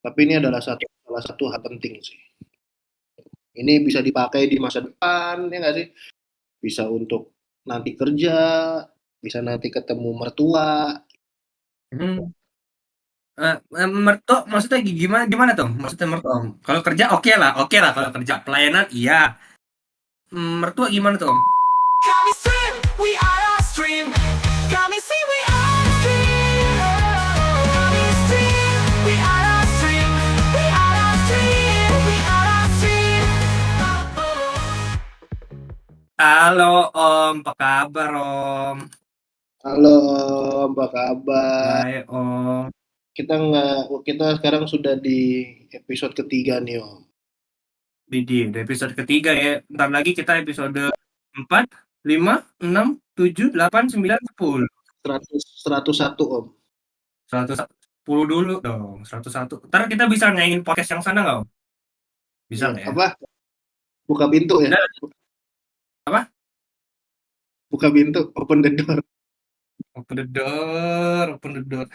Tapi ini adalah salah satu hal penting sih. Ini bisa dipakai di masa depan, ya nggak sih? Bisa untuk nanti kerja, bisa nanti ketemu mertua. Hmm. Mertua maksudnya gimana gimana tuh? Maksudnya mertua? Kalau kerja oke lah kalau kerja. Pelayanan iya. Mertua gimana tuh? Kami stream, we are our stream. Kami see, we are our stream. Kami stream, we are our stream. We are our stream, we are our stream. Halo Om, apa kabar Om? Halo, apa kabar? Baik Om. Kita sekarang sudah di episode ketiga nih, Om. Di episode ketiga ya. Bentar lagi kita episode 4, 5, 6, 7, 8, 9, 10. 101, Om. 110 dulu dong. 101. Ntar kita bisa nyanyiin podcast yang sana nggak Om? Bisa Iya, nggak ya? apa? Buka pintu ya? Udah, apa? Buka pintu, open the door. Open the door, open the door.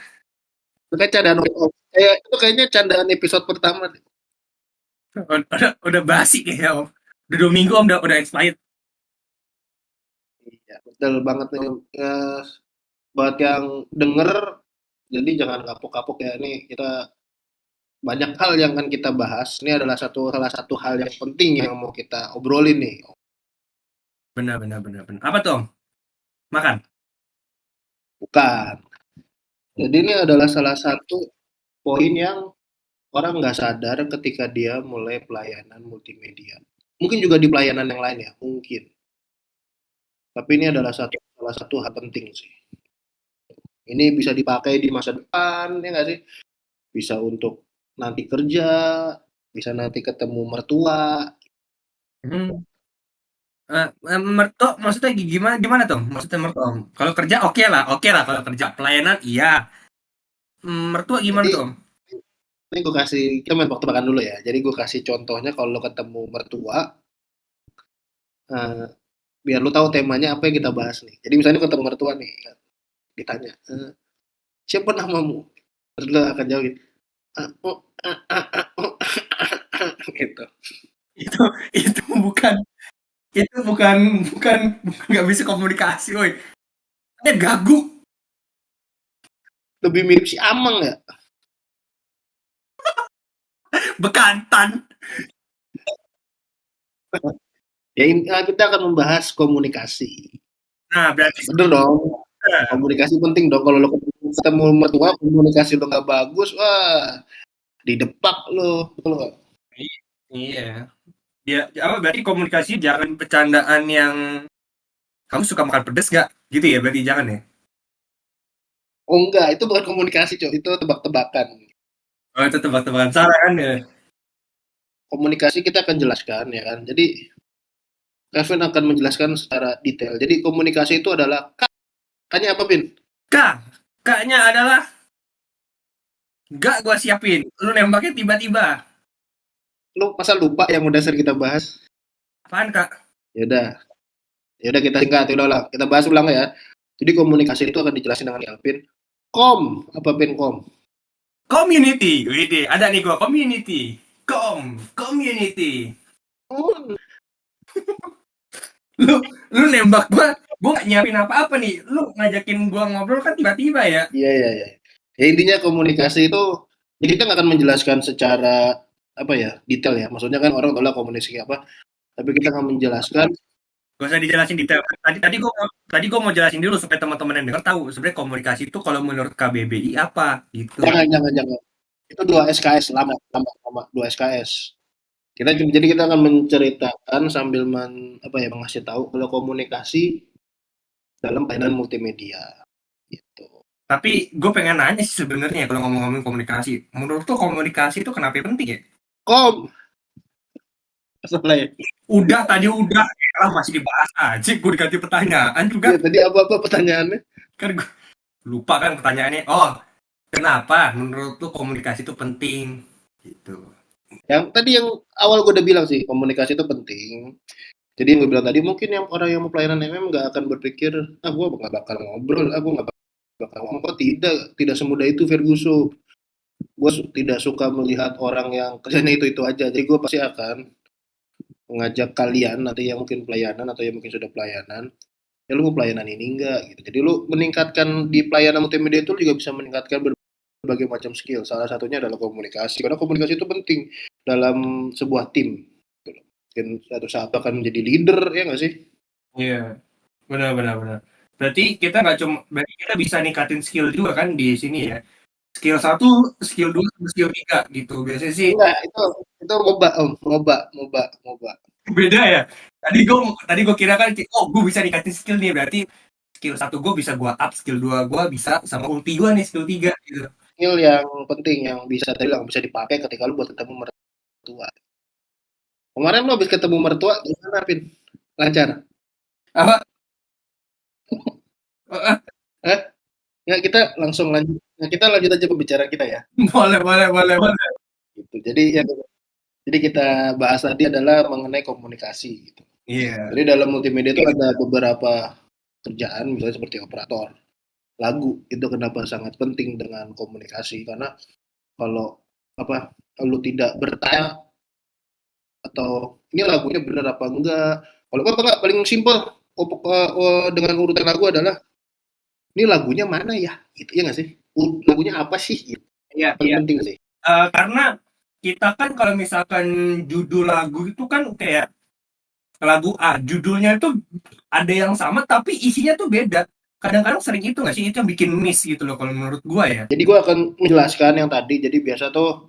Itu kayak candaan Om. Itu kayaknya candaan episode pertama. Udah basi kayaknya Om. Udah 2 minggu Om, udah expired. Iya, betul banget nih. Buat yang denger, jadi jangan kapok-kapok ya. Ini kita banyak hal yang akan kita bahas. Ini adalah salah satu hal yang penting yang mau kita obrolin nih. Benar, benar, benar, benar. Apa tuh Om? Makan? Bukan. Jadi ini adalah salah satu poin yang orang nggak sadar ketika dia mulai pelayanan multimedia. Mungkin juga di pelayanan yang lain ya, mungkin. Tapi ini adalah salah satu hal penting sih. Ini bisa dipakai di masa depan, ya nggak sih? Bisa untuk nanti kerja, bisa nanti ketemu mertua. Hmm. Mertua maksudnya gimana gimana tuh? Maksudnya mertua Om? Kalau kerja oke lah kalau kerja. Pelayanan iya. Mertua gimana Jadi tuh Om? ini gue kasih, kita main tebak-tebakan dulu ya. Jadi gue kasih contohnya kalau lo ketemu mertua, eh, biar lo tahu temanya apa yang kita bahas nih. Jadi misalnya ketemu mertua nih, ditanya, siapa namamu? Terus lo akan jawab gini, "Ah, oh, ah, ah, ah, oh, gitu. Itu itu bukan itu bukan bukan nggak bisa komunikasi, woi. Dia gagu, Lebih mirip si Amang ya. bekantan. Ya kita akan membahas komunikasi. Nah, berarti Bener dong. Komunikasi penting dong. Kalau lo ketemu mertua, komunikasi lo nggak bagus, wah, didepak lo. Betul nggak? iya. Dia apa berarti komunikasi jangan bercandaan yang kamu suka makan pedes nggak? Gitu ya berarti jangan ya. Oh enggak, itu bukan komunikasi, Cok. Itu tebak-tebakan. Oh, itu tebak-tebakan salah kan ya. Komunikasi kita akan jelaskan ya kan. Jadi Kevin akan menjelaskan secara detail. Jadi komunikasi itu adalah K-nya apa, Pin? K, K-nya adalah gak gua siapin. Lu nembaknya tiba-tiba. Lu masa lupa yang udah sering kita bahas? Apaan Kak? Ya udah, ya udah kita singkat, ya udah lah. Kita bahas ulang ya. Jadi komunikasi itu akan dijelasin dengan Kelvin. Apa Pin kom? Community. Wih, ada nih gua community. Community. Oh, Lu lu nembak gua gak nyiapin apa-apa nih. Lu ngajakin gua ngobrol kan tiba-tiba ya. iya iya iya. Ya intinya komunikasi itu, jadi kita nggak akan menjelaskan secara apa ya detail ya. Maksudnya kan orang tahu lah komunikasi apa, tapi kita akan menjelaskan. Gak usah dijelasin detail. Tadi gua mau jelasin dulu supaya teman-teman yang denger tahu sebenarnya komunikasi itu kalau menurut KBBI apa gitu. Jangan. Itu dua SKS lama dua SKS. Jadi kita akan menceritakan sambil apa ya mengasih tahu kalau komunikasi dalam pelayanan multimedia gitu. Tapi gue pengen nanya sih sebenarnya kalau ngomong-ngomong komunikasi. Menurut tuh komunikasi itu kenapa penting ya? Kom, salah ya. Udah lah masih dibahas aja. Gue diganti pertanyaan juga. Ya, tadi apa pertanyaannya? Kan gue lupa kan pertanyaannya. Oh, kenapa menurut tuh komunikasi itu penting? Gitu. Yang awal gue udah bilang sih komunikasi itu penting. Jadi yang gue bilang tadi mungkin yang orang yang mau pelayanan MM nggak akan berpikir, gue nggak bakal ngobrol, aku nggak bakal ngomong. Kok tidak semudah itu Ferguson. Gue tidak suka melihat orang yang kerjanya itu aja. Jadi gue pasti akan mengajak kalian nanti yang mungkin pelayanan atau yang mungkin sudah pelayanan, ya lu mau pelayanan ini enggak gitu. Jadi lu meningkatkan di pelayanan multimedia itu juga bisa meningkatkan berbagai macam skill. Salah satunya adalah komunikasi. Karena komunikasi itu penting dalam sebuah tim. Gitu. Dan satu saat akan menjadi leader ya nggak sih? Iya, benar. Berarti kita bisa ningkatin skill juga kan di sini ya. Skill 1, skill 2, skill 3 gitu. Biasanya sih Enggak, itu moba om, moba. beda ya. Tadi gue kira kan, oh gue bisa ningkatin skill nih, berarti skill 1 gue bisa gue up, skill 2 gue bisa sama ulti gue nih skill 3 gitu. Skill yang penting yang bisa tadi bilang bisa dipakai ketika lu buat ketemu mertua. Kemarin lu habis ketemu mertua gimana, Pin? Lancar? Apa? Eh, Eh, ya kita langsung lanjut. Nah, kita lanjut aja pembicaraan kita ya. boleh. Gitu. Jadi kita bahas tadi adalah mengenai komunikasi gitu. Iya. Jadi dalam multimedia itu ada beberapa kerjaan misalnya seperti operator lagu itu kenapa sangat penting dengan komunikasi karena kalau apa lu tidak bertanya atau ini lagunya benar apa enggak kalau apa enggak paling simpel dengan urutan lagu adalah ini lagunya mana ya gitu ya nggak sih lagunya apa sih gitu. Iya, Paling iya. penting sih. Karena kita kan kalau misalkan judul lagu itu kan kayak lagu A, judulnya itu ada yang sama tapi isinya tuh beda. Kadang-kadang sering itu nggak sih? Itu yang bikin miss gitu loh kalau menurut gua ya. Jadi gue akan menjelaskan yang tadi jadi biasa tuh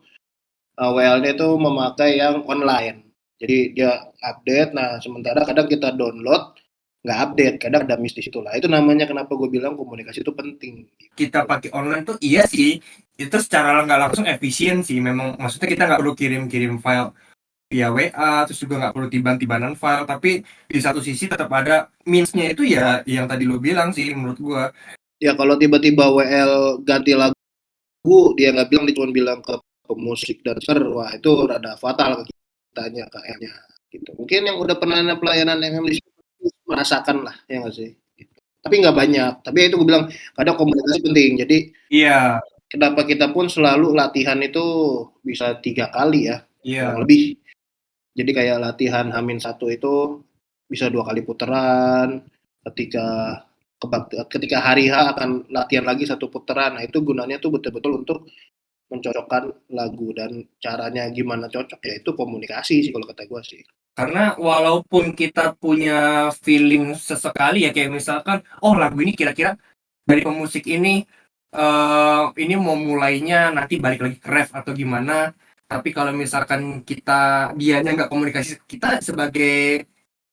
WLD itu memakai yang online. Jadi dia update, nah sementara kadang kita download, nggak update, kadang ada miss di situ lah. Itu namanya kenapa gue bilang komunikasi itu penting. Kita pakai online tuh iya sih, itu secara nggak langsung efisien sih. Memang maksudnya kita nggak perlu kirim-kirim file via WA, terus juga nggak perlu tiban-tibanan file, tapi di satu sisi tetap ada means-nya itu ya yang tadi lo bilang sih menurut gua. Ya kalau tiba-tiba WL ganti lagu, dia nggak bilang, dia cuma bilang ke pemusik dan ser, wah itu rada fatal ke kitanya, KL-nya. Gitu. Mungkin yang udah pernah pelayanan MM di situ merasakan lah, ya nggak sih? Gitu. Tapi nggak banyak. Tapi itu gue bilang kadang komunikasi penting. Jadi Iya, kenapa kita pun selalu latihan itu bisa 3 kali ya, kurang iya. lebih. Jadi kayak latihan Hamin satu itu bisa 2 kali putaran. Ketika ketika hari H akan latihan lagi 1 putaran. Nah itu gunanya tuh betul-betul untuk mencocokkan lagu dan caranya gimana cocok ya itu komunikasi sih kalau kata gue sih. Karena walaupun kita punya feeling sesekali ya kayak misalkan, oh lagu ini kira-kira dari pemusik ini mau mulainya nanti balik lagi ke ref atau gimana. Tapi kalau misalkan dianya nggak komunikasi kita sebagai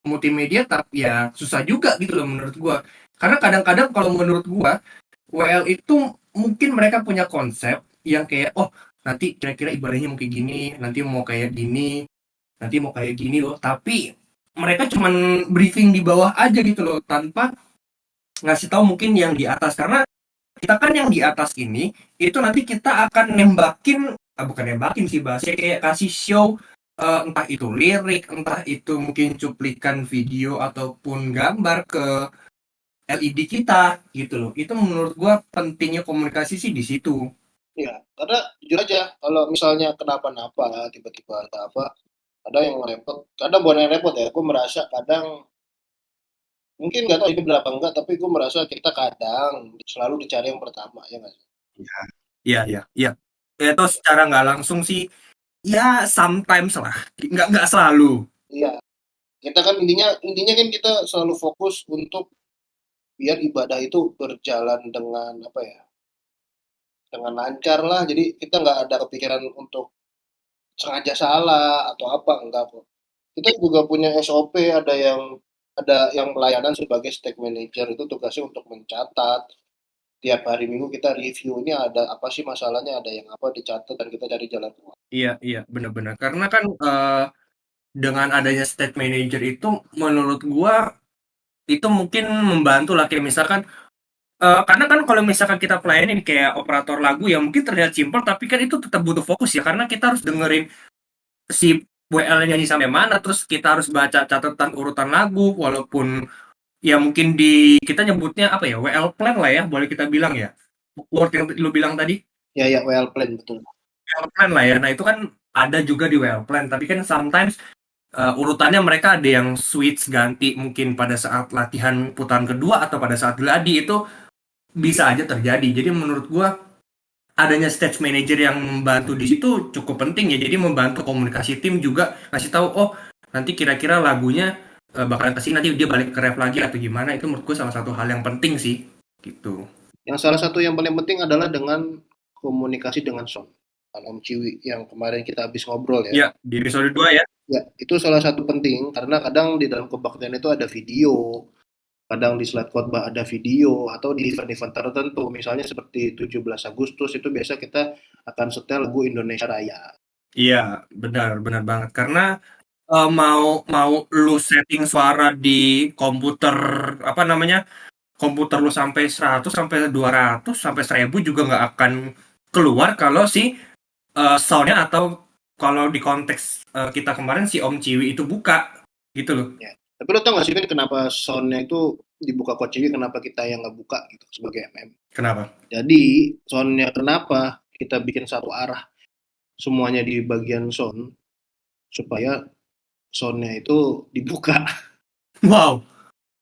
multimedia, tapi ya susah juga gitu loh menurut gua. Karena kadang-kadang kalau menurut gua WL itu mungkin mereka punya konsep yang kayak oh nanti kira-kira ibadahnya mau kayak gini, nanti mau kayak gini loh. Tapi mereka cuman briefing di bawah aja gitu loh tanpa ngasih tahu mungkin yang di atas karena kita kan yang di atas ini itu nanti kita akan bukan nembakin sih bahasanya kayak kasih show entah itu lirik, entah itu mungkin cuplikan video ataupun gambar ke LED kita gitu loh. Itu menurut gua pentingnya komunikasi sih di situ. Ya, karena jujur aja kalau misalnya kenapa-napa tiba-tiba ada apa, ada yang repot, kadang bukan yang repot ya, gue merasa kadang mungkin nggak tahu ini berapa enggak, tapi gue merasa kita kadang selalu dicari yang pertama ya nggak sih? Iya, iya, iya. Itu secara nggak langsung sih, ya sometimes lah, nggak selalu. Iya, kita kan intinya intinya kan kita selalu fokus untuk biar ibadah itu berjalan dengan apa ya, dengan lancar lah. Jadi kita nggak ada kepikiran untuk sengaja salah atau apa enggak kok. Kita juga punya SOP, ada yang pelayanan sebagai stake manager itu tugasnya untuk mencatat tiap hari Minggu kita review ini ada apa sih masalahnya, ada yang apa dicatat dan kita cari jalan keluar. Iya, benar-benar. Karena kan dengan adanya state manager itu menurut gua itu mungkin membantu lah kayak misalkan karena kan kalau misalkan kita pelayanin kayak operator lagu yang mungkin terlihat simpel tapi kan itu tetap butuh fokus ya karena kita harus dengerin si WL nyanyi sampai mana terus kita harus baca catatan urutan lagu walaupun ya mungkin kita nyebutnya apa ya WL plan lah ya boleh kita bilang ya word yang lu bilang tadi. Ya, ya, well plan, betul. well plan lah ya. Nah itu kan ada juga di well plan, tapi kan sometimes urutannya mereka ada yang switch ganti mungkin pada saat latihan putaran kedua atau pada saat gladi itu bisa aja terjadi. Jadi menurut gua adanya stage manager yang membantu di situ cukup penting ya. Jadi membantu komunikasi tim juga ngasih tahu oh nanti kira-kira lagunya bakalan kesini nanti dia balik ke ref lagi atau gimana. Itu menurut gua salah satu hal yang penting sih gitu. Yang salah satu yang paling penting adalah dengan komunikasi dengan Son. Om Ciwi yang kemarin kita habis ngobrol ya. Ya di episode 2 ya. Ya, itu salah satu penting karena kadang di dalam kebaktian itu ada video, kadang di slide khotbah ada video atau di event-event tertentu misalnya seperti 17 Agustus itu biasa kita akan setel lagu Indonesia Raya. Iya benar banget karena mau lu setting suara di komputer apa namanya komputer lu sampai 100 sampai 200 sampai 1000 juga nggak akan keluar kalau si soundnya atau kalau di konteks kita kemarin si Om Ciwi itu buka gitu loh. Ya. Tapi lo tau gak sih kan kenapa soundnya itu dibuka Coach Ciwi, kenapa kita yang nggak buka gitu sebagai MM? Kenapa? Jadi soundnya kenapa kita bikin satu arah semuanya di bagian sound supaya soundnya itu dibuka. Wow.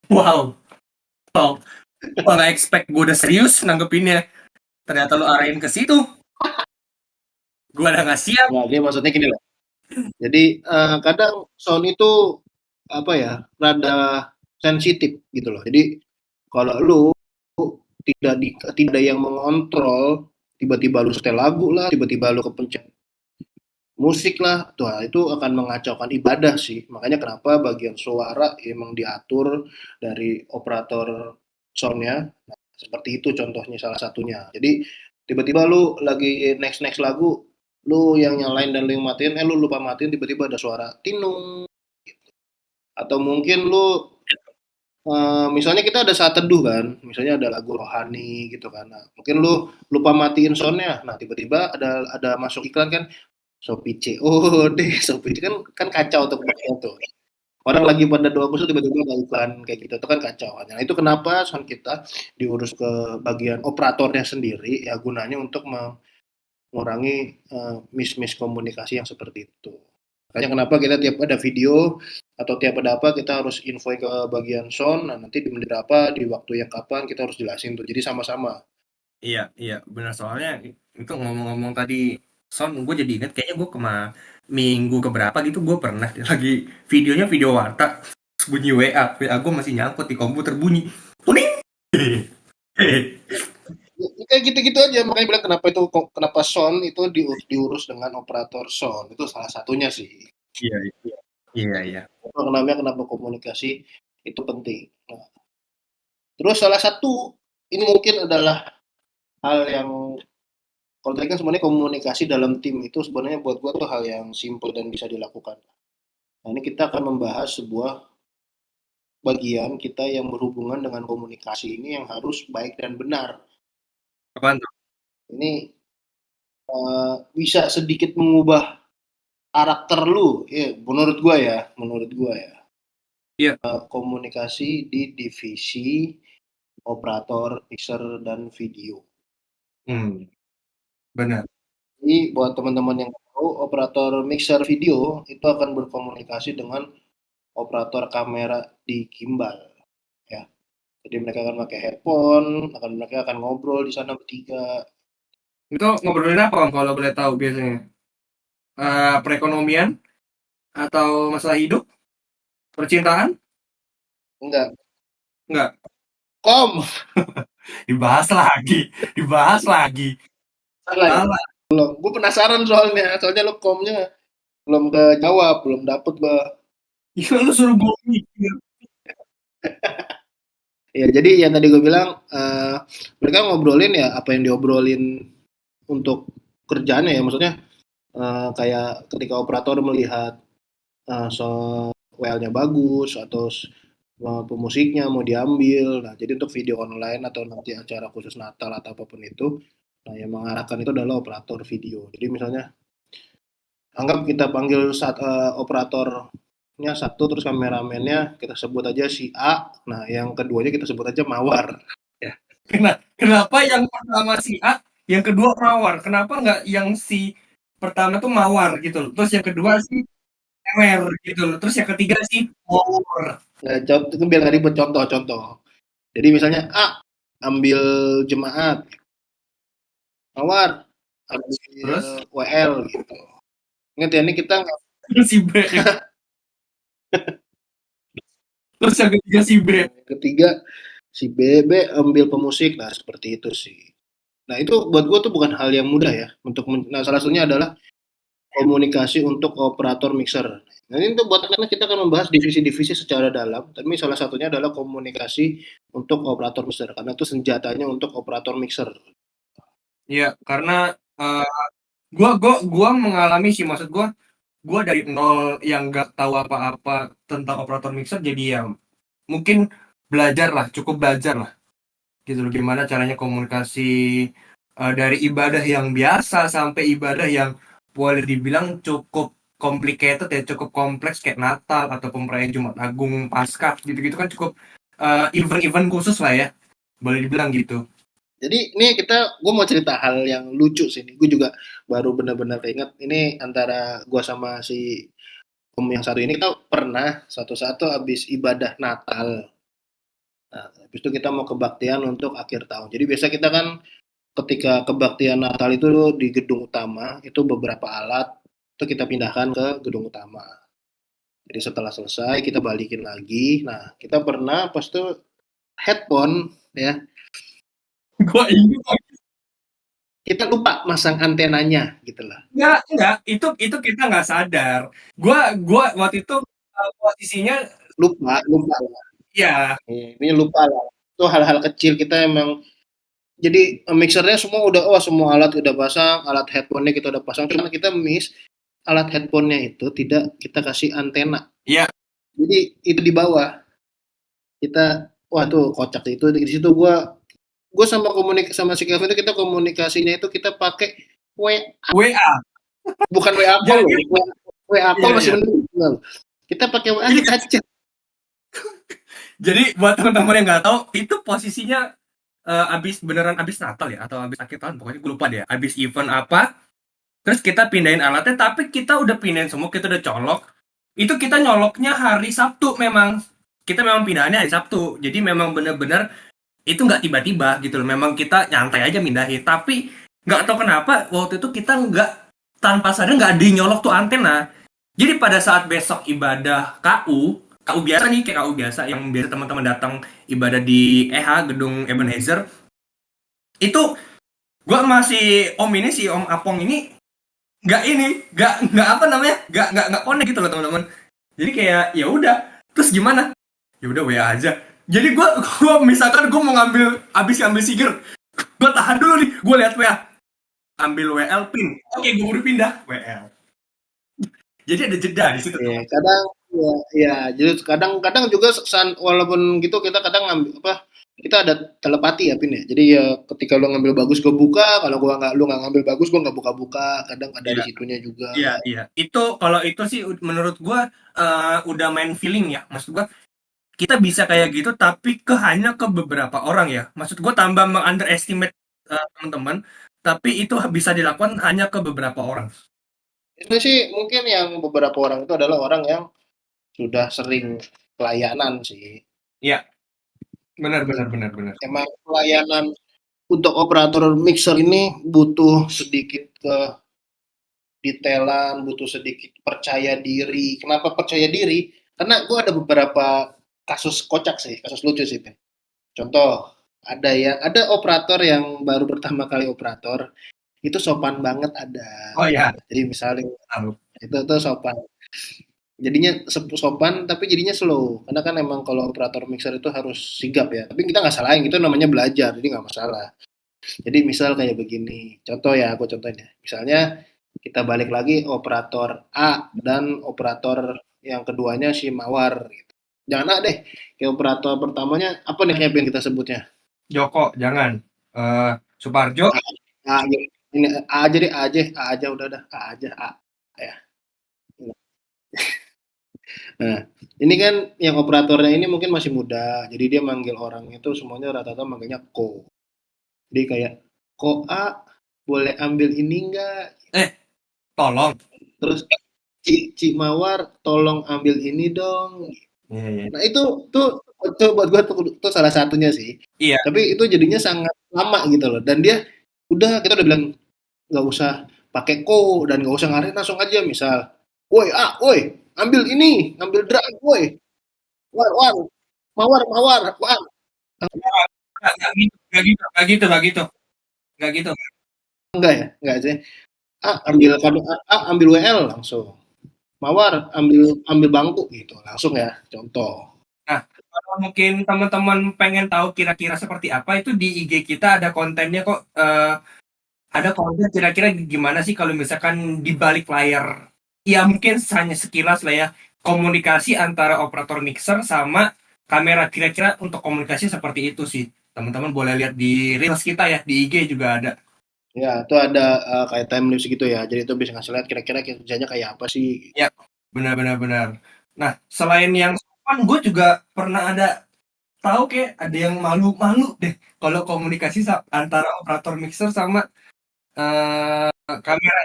Gua nggak expect gue udah serius nanggepinnya. Ternyata lu arahin ke situ. Gue udah nggak siap. Nah, dia maksudnya gini loh. Jadi kadang sound itu apa ya rada sensitif gitu loh. Jadi kalau lu tidak ada yang mengontrol, tiba-tiba lu setel lagu lah, tiba-tiba lu kepencet musik lah, tuh itu akan mengacaukan ibadah sih. Makanya kenapa bagian suara emang diatur dari operator soundnya. Nah, seperti itu contohnya salah satunya. Jadi tiba-tiba lu lagi next lagu, lu yang nyalain dan lu yang matiin, lu lupa matiin, tiba-tiba ada suara tinung. Atau mungkin lu misalnya kita ada saat teduh kan, misalnya ada lagu rohani gitu kan. Nah, mungkin lu lupa matiin soundnya. Nah, tiba-tiba ada masuk iklan kan, Shopee COD, Shopee kan kan kacau tuh tuh. Orang lagi pada doa khusus tiba-tiba ada iklan kayak gitu, itu kan kacau. Nah, itu kenapa sound kita diurus ke bagian operatornya sendiri, ya gunanya untuk mengurangi miss komunikasi yang seperti itu. Makanya kenapa kita tiap ada video atau tiap ada apa kita harus info ke bagian sound, nah nanti di menit apa, di waktu yang kapan kita harus jelasin tuh. Jadi sama-sama. Iya benar soalnya itu ngomong-ngomong tadi sound gue jadi inget kayaknya gue minggu keberapa gitu gue pernah lagi videonya video warta bunyi WA gue masih nyangkut di komputer bunyi kuning. Ya, kayak gitu-gitu aja makanya bilang kenapa sound itu diurus dengan operator sound itu salah satunya sih. Iya. Kenapa komunikasi itu penting. Nah, terus salah satu ini mungkin adalah hal yang kalau tadi kan sebenarnya komunikasi dalam tim itu sebenarnya buat gua tuh hal yang simple dan bisa dilakukan. Nah, ini kita akan membahas sebuah bagian kita yang berhubungan dengan komunikasi ini yang harus baik dan benar. Apaan tuh? Ini bisa sedikit mengubah karakter lu, ya menurut gua ya. Iya. Komunikasi di divisi operator mixer dan video. Benar. Jadi buat teman-teman yang tahu, operator mixer video itu akan berkomunikasi dengan operator kamera di gimbal, ya. Jadi mereka akan pakai headphone, mereka akan ngobrol di sana bertiga. Itu ngobrolin apa kalau boleh tahu biasanya? Perekonomian atau masalah hidup? Percintaan? Enggak. Dibahas lagi. Salah. Gue penasaran soalnya lo komnya belum kejawab, belum dapet gue. Iya lu suruh gue mikir. Ya jadi yang tadi gue bilang mereka ngobrolin ya apa yang diobrolin untuk kerjaannya ya, maksudnya kayak ketika operator melihat soundnya bagus atau pemusiknya mau diambil. Nah, jadi untuk video online atau nanti acara khusus Natal atau apapun itu, nah yang mengarahkan itu adalah operator video. Jadi misalnya anggap kita panggil operatornya satu, terus kameramennya kita sebut aja si A. Nah, yang keduanya kita sebut aja Mawar. Kenapa yang pertama si A yang kedua mawar. Kenapa nggak yang si pertama tuh mawar gitu loh. Terus yang kedua sih ewer gitu loh. Terus yang ketiga sih mawar. Nah, contoh itu biar nggak ribet, contoh. Jadi misalnya A ambil jemaat, Mawar ambil Terus WL gitu. Ingat ya, ini kita nggak terus si B. Terus yang ketiga si B. yang ketiga si B ambil pemusik, nah seperti itu sih. Nah itu buat gue tuh bukan hal yang mudah ya. Nah salah satunya adalah komunikasi untuk operator mixer. Nah ini untuk buat karena kita akan membahas divisi-divisi secara dalam, tapi salah satunya adalah komunikasi untuk operator mixer karena itu senjatanya untuk operator mixer. Iya, karena gua mengalami sih, maksud gua dari nol yang nggak tahu apa-apa tentang operator mixer, jadi ya mungkin cukup belajar lah gitu loh, gimana caranya komunikasi dari ibadah yang biasa sampai ibadah yang boleh dibilang cukup complicated ya, cukup kompleks kayak Natal ataupun perayaan Jumat Agung, Paskah gitu-gitu kan cukup event-event khusus lah ya, boleh dibilang gitu. Jadi ini gue mau cerita hal yang lucu sih. Gue juga baru benar-benar keinget ini antara gue sama si om yang satu ini kita pernah satu-satu habis ibadah Natal. Nah, habis itu kita mau kebaktian untuk akhir tahun. Jadi biasa kita kan ketika kebaktian Natal itu di gedung utama itu beberapa alat itu kita pindahkan ke gedung utama. Jadi setelah selesai kita balikin lagi. Nah kita pernah pas itu headphone ya Gua ingat. kita lupa masang antenanya gitu lah. Enggak, itu kita nggak sadar. Gua waktu itu posisinya Lupa. ya Ini lupa lah. Itu hal-hal kecil kita emang jadi mixernya semua udah semua alat udah pasang, alat headphone-nya kita udah pasang, cuman kita miss alat headphone-nya itu tidak kita kasih antena. Iya. Jadi itu di bawah. Kita wah tuh kocak itu di situ gua sama si Kevin itu kita komunikasinya itu kita pakai WA, WA. bukan WA call Jadi loh. WA iya, call masih iya. mending. Kita pakai WA Jadi, kita chat. jadi buat teman-teman yang nggak tahu, itu posisinya beneran abis Natal ya atau abis akhir tahun, pokoknya gue lupa deh. Abis event apa, terus kita pindahin alatnya, tapi kita udah pindahin semua, kita udah colok. Itu kita nyoloknya hari Sabtu memang. Kita memang pindahannya hari Sabtu. Jadi memang bener-bener itu nggak tiba-tiba gitu loh. Memang kita nyantai aja mindahin. Tapi nggak tahu kenapa waktu itu kita nggak, tanpa sadar nggak dinyolok tuh antena. Jadi pada saat besok ibadah KU biasa nih, kayak KU biasa yang biasa teman-teman datang ibadah di EH gedung Ebenezer, itu gua masih om ini si Om Apong ini nggak apa namanya, nggak connect gitu loh teman-teman. Jadi kayak ya udah, terus gimana? Ya udah WA aja. Jadi gua misalkan gua mau ngambil siger, gua tahan dulu nih, gua lihat WA, ambil WL pin. Oke, gua udah pindah WL. Jadi ada jeda di situ. Ya, kadang ya jadi kadang juga walaupun gitu kita kadang ngambil kita ada telepati ya Pin ya. Jadi ya ketika lu ngambil bagus gue buka, kalau lu nggak ngambil bagus gue nggak buka-buka. Kadang ada di Iya, situnya juga. iya. Itu kalau itu sih menurut gua udah main feeling ya. Maksud gua kita bisa kayak gitu tapi hanya ke beberapa orang ya. Maksud gua tambah underestimate teman-teman, tapi itu bisa dilakukan hanya ke beberapa orang. Itu sih mungkin yang beberapa orang itu adalah orang yang sudah sering pelayanan sih. Iya, benar. Emang pelayanan untuk operator mixer ini butuh sedikit detailan, butuh sedikit percaya diri. Kenapa percaya diri? Karena gue ada beberapa kasus kocak sih, kasus lucu sih. Contoh, ada operator yang baru pertama kali operator, itu sopan banget ada. Oh ya, Jadi misalnya tahu. itu tuh sopan. Jadinya sopan tapi jadinya slow. Karena kan emang kalau operator mixer itu harus sigap ya. Tapi kita nggak salahin, itu namanya belajar, jadi nggak masalah. Jadi misal kayak begini, contoh ya, aku contohin ya. Misalnya kita balik lagi operator A dan operator yang keduanya si Mawar. Gitu. Jangan A deh, kayak operator pertamanya apa nih yang kita sebutnya? Joko, jangan. Suparjo. A, ini A aja deh, A aja udah A aja A ya. Nah, ini kan yang operatornya ini mungkin masih muda, jadi dia manggil orang itu semuanya rata-rata manggilnya ko. Jadi kayak ko A, boleh ambil ini nggak? Tolong. Terus Ci Mawar, tolong ambil ini dong. Iya. Nah itu buat gue tuh salah satunya sih. Iya. Tapi itu jadinya sangat lama gitu loh. Dan dia kita udah bilang nggak usah pakai ko dan nggak usah ngaret langsung aja misal, woi, ambil ini, ambil drag, woi, war, mawar, Nggak gitu, nggak gitu, nggak gitu, nggak gitu. enggak sih. Ambil WL langsung. Mawar ambil bangku gitu langsung ya contoh. Nah, kalau mungkin teman-teman pengen tahu kira-kira seperti apa, itu di IG kita ada kontennya kok. Ada konten kira-kira gimana sih kalau misalkan di balik layar. Ya mungkin hanya sekilas lah ya. Komunikasi antara operator mixer sama kamera, kira-kira untuk komunikasi seperti itu sih. Teman-teman boleh lihat di reels kita ya, di IG juga ada. Ya itu ada kayak time lapse gitu ya. Jadi itu bisa ngasih lihat kira-kira kerjanya kayak apa sih. Ya, benar. Nah, selain yang sopan, gue juga pernah ada tahu kayak ada yang malu-malu deh kalau komunikasi antara operator mixer sama kamera.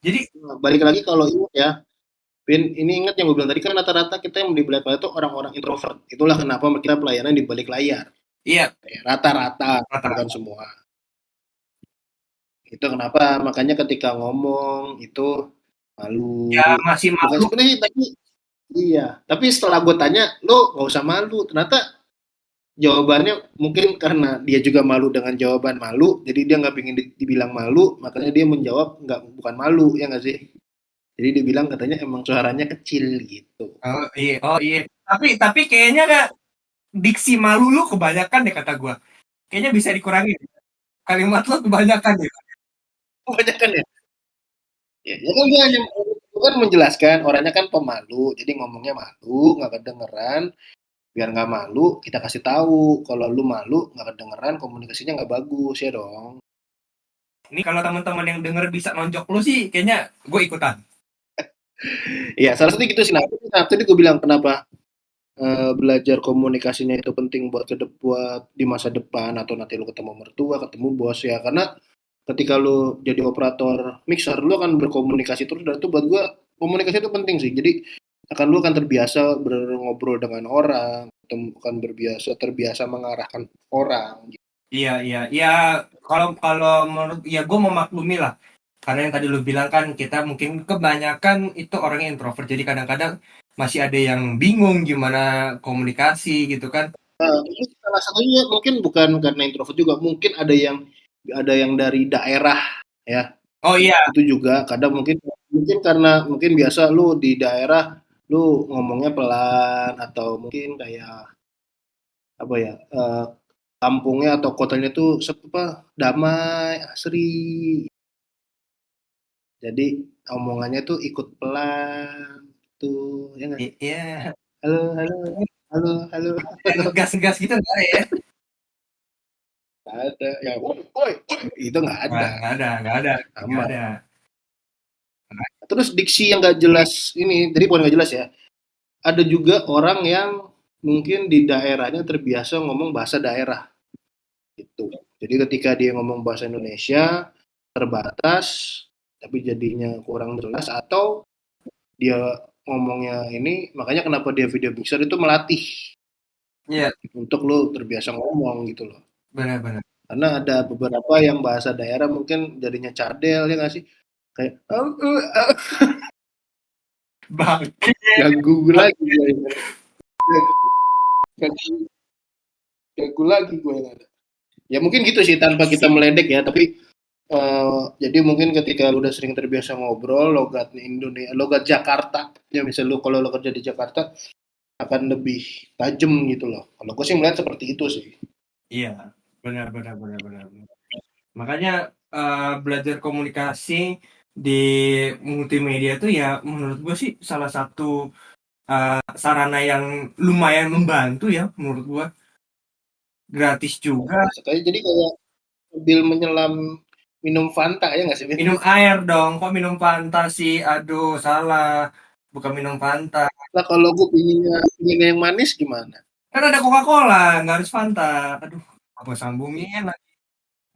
Jadi Nah, balik lagi kalau ingat ya, Pin, ini ingat yang gue bilang tadi kan rata-rata kita yang di balik layar itu orang-orang introvert. Itulah kenapa kita pelayanan di balik layar. iya, Ya, rata-rata, bukan rata-rata. semua. Itu kenapa makanya ketika ngomong itu Ya malu. masih Bukan malu. sebenarnya tapi iya. Tapi setelah gue tanya, lo nggak usah malu. Ternyata jawabannya mungkin karena dia juga malu dengan jawaban malu, jadi dia nggak pengen dibilang malu, makanya dia menjawab nggak bukan malu ya nggak sih? Jadi dia bilang katanya emang suaranya kecil gitu. Oh iya. Tapi kayaknya gak, diksi malu lu kebanyakan deh kata gue. Kayaknya bisa dikurangin. Kalimat lu kebanyakan deh. Kebanyakan ya. Ya kan dia hanya kan menjelaskan orangnya kan pemalu, jadi ngomongnya malu, nggak kedengeran. Biar nggak malu, kita kasih tahu kalau lu malu, nggak kedengeran, komunikasinya nggak bagus ya dong. Ini kalau teman-teman yang denger bisa nonjok lu sih, kayaknya gue ikutan. Iya, salah satu gitu sih. Nah, tadi gue bilang kenapa belajar komunikasinya itu penting buat di masa depan atau nanti lu ketemu mertua, ketemu bos ya. Karena ketika lu jadi operator mixer, lu akan berkomunikasi terus dan itu buat gua komunikasi itu penting sih. Jadi lu akan terbiasa ngobrol dengan orang, akan terbiasa mengarahkan orang. Iya. Ya kalau menurut ya gue memaklumi lah. Karena yang tadi lu bilang kan kita mungkin kebanyakan itu orangnya introvert. Jadi kadang-kadang masih ada yang bingung gimana komunikasi gitu kan. Nah, ini salah satunya mungkin bukan karena introvert juga, mungkin ada yang dari daerah ya. Oh iya, Itu juga kadang mungkin mungkin karena mungkin biasa lu di daerah lu ngomongnya pelan atau mungkin kayak apa ya kampungnya atau kotanya tuh damai asri jadi omongannya tuh ikut pelan tuh ya nggak iya. halo halo halo halo Gas-gas gitu enggak ada ya? nggak ada ya woi itu nggak ada Nggak ada. Nggak sama ada. terus diksi yang nggak jelas ini jadi bukan nggak jelas ya ada juga orang yang mungkin di daerahnya terbiasa ngomong bahasa daerah gitu. Jadi ketika dia ngomong bahasa Indonesia terbatas tapi jadinya kurang jelas atau dia ngomongnya ini makanya kenapa dia video mixer itu melatih Iya, untuk lo terbiasa ngomong gitu loh. benar. Karena ada beberapa yang bahasa daerah mungkin jadinya cadel ya nggak sih? Kayak Bang. ganggu lagi gue. Ganggu, ganggu lagi gue yang ada. Ya mungkin gitu sih tanpa kita meledek ya, tapi jadi mungkin ketika lu udah sering terbiasa ngobrol logat Indonesia, logat Jakarta, ya misal lu kalau lu kerja di Jakarta akan lebih tajam gitu loh. Kalau gue sih melihat seperti itu sih. Iya, benar. Makanya belajar komunikasi di multimedia itu ya menurut gue sih salah satu sarana yang lumayan membantu ya menurut gue. Gratis juga. Sekali jadi kayak sambil menyelam minum Fanta ya nggak sih? Minum air dong, kok minum Fanta sih? Aduh, salah. Bukan minum Fanta. Lah kalau gue pinginnya yang manis gimana? Kan ada Coca-Cola, nggak harus Fanta. Aduh, apa sambungin lagi?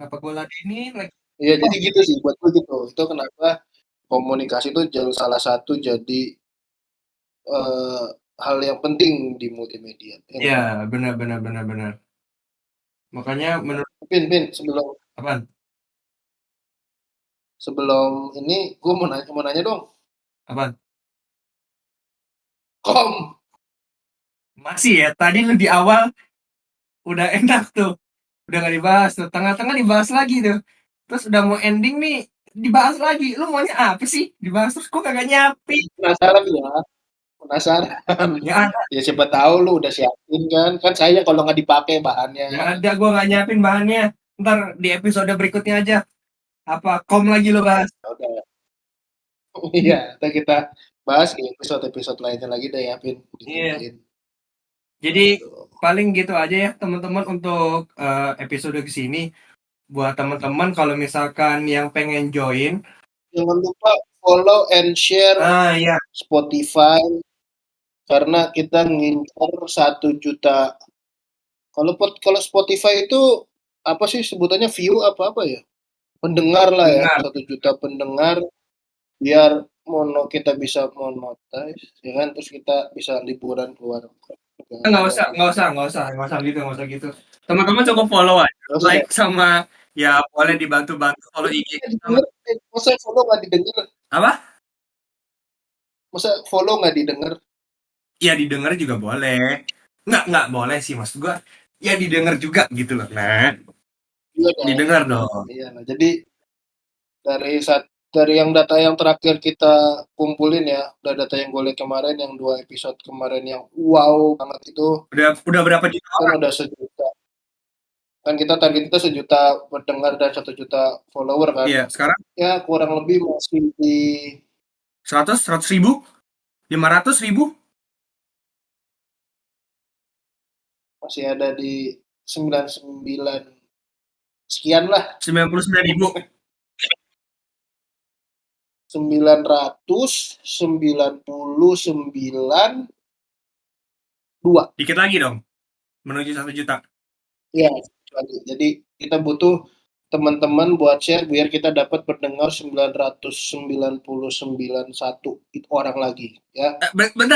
Apa gue ladenin lagi? Iya, jadi gitu sih buat gue gitu. Itu kenapa komunikasi itu salah satu jadi eh, hal yang penting di multimedia. Ya nggak? Iya, benar benar benar benar. Makanya menurut Pin, sebelum apaan? sebelum ini gue mau nanya dong. Apaan? Kom, Masih ya, tadi lu di awal udah enak tuh. Udah gak dibahas tuh. Tengah-tengah dibahas lagi tuh. Terus udah mau ending nih, dibahas lagi. Lu maunya apa sih? Dibahas terus kok kagak nyapi? penasaran ya? Penasaran. Ya ada, Ya siapa tahu lu udah siapin kan? Kan saya kalau nggak dipakai bahannya. ya ada. Gua gak nyiapin bahannya. Ntar di episode berikutnya aja. Apa kom lagi lo bahas? Ya udah. Iya, ntar kita bahas di episode-episode lainnya lagi deh ya, Pin. Iya. Ditungguin. Jadi Tuh. paling gitu aja ya teman-teman untuk episode kesini. Buat teman-teman kalau misalkan yang pengen join, Jangan lupa follow and share ya Spotify karena kita ngincar 1 juta. Kalau Spotify itu apa sih sebutannya view apa ya? Pendengar lah ya, dengar. 1 juta pendengar biar kita bisa monetize, ya kan? Terus kita bisa liburan keluar. Nggak usah gitu. Teman-teman cukup follow aja, Nggak usah ya? like sama ya boleh dibantu-bantu follow IG Nggak sama didengar, masa follow nggak didengar? apa? Masa follow nggak didengar? Ya didengar juga boleh. Nggak boleh sih maksud gua. Ya didengar juga gitu loh. Nah, Iya dong. didengar dong. Iya, nah jadi dari yang data yang terakhir kita kumpulin ya, udah data yang gue lihat kemarin, yang 2 episode kemarin yang wow banget itu Udah berapa juta kan orang? udah 1 juta. Kan kita target kita 1 juta pendengar dan 1 juta follower kan. Iya, sekarang Ya kurang lebih masih di 100 ribu, 500 ribu, masih ada di 99 sekian lah, 99 ribu. 999 2. Dikit lagi dong, menuju 1 juta. Ya, lagi. Jadi kita butuh teman-teman buat share biar kita dapat pendengar 999 orang lagi ya.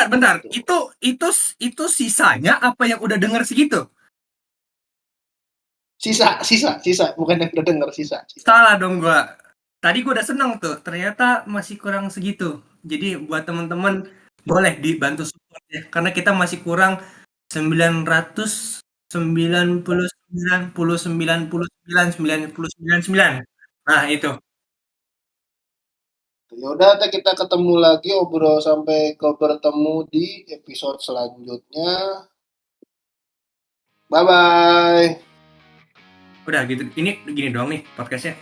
Bentar. Itu sisanya apa yang udah denger segitu? Sisa, bukan yang udah denger, sisa. Salah dong gua. Tadi gua udah seneng tuh, ternyata masih kurang segitu. Jadi buat teman-teman boleh dibantu support ya, karena kita masih kurang 999. Nah, itu. Ya udah, kita ketemu lagi obrol sampai bertemu di episode selanjutnya. Bye bye. Udah gitu. Ini gini doang nih podcastnya.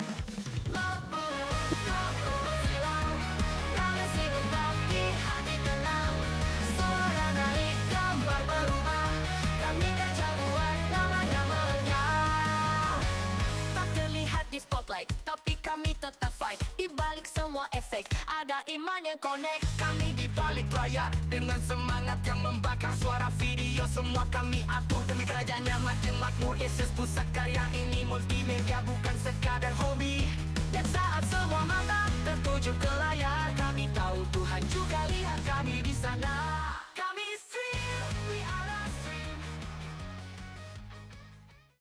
Spotlight, tapi kami tetap fight. Di balik semua efek, ada iman yang connect. Kami di balik layar dengan semangat yang membakar. Suara video semua kami atur demi kerajaan yang makin makmur. Yesus pusat karya ini multi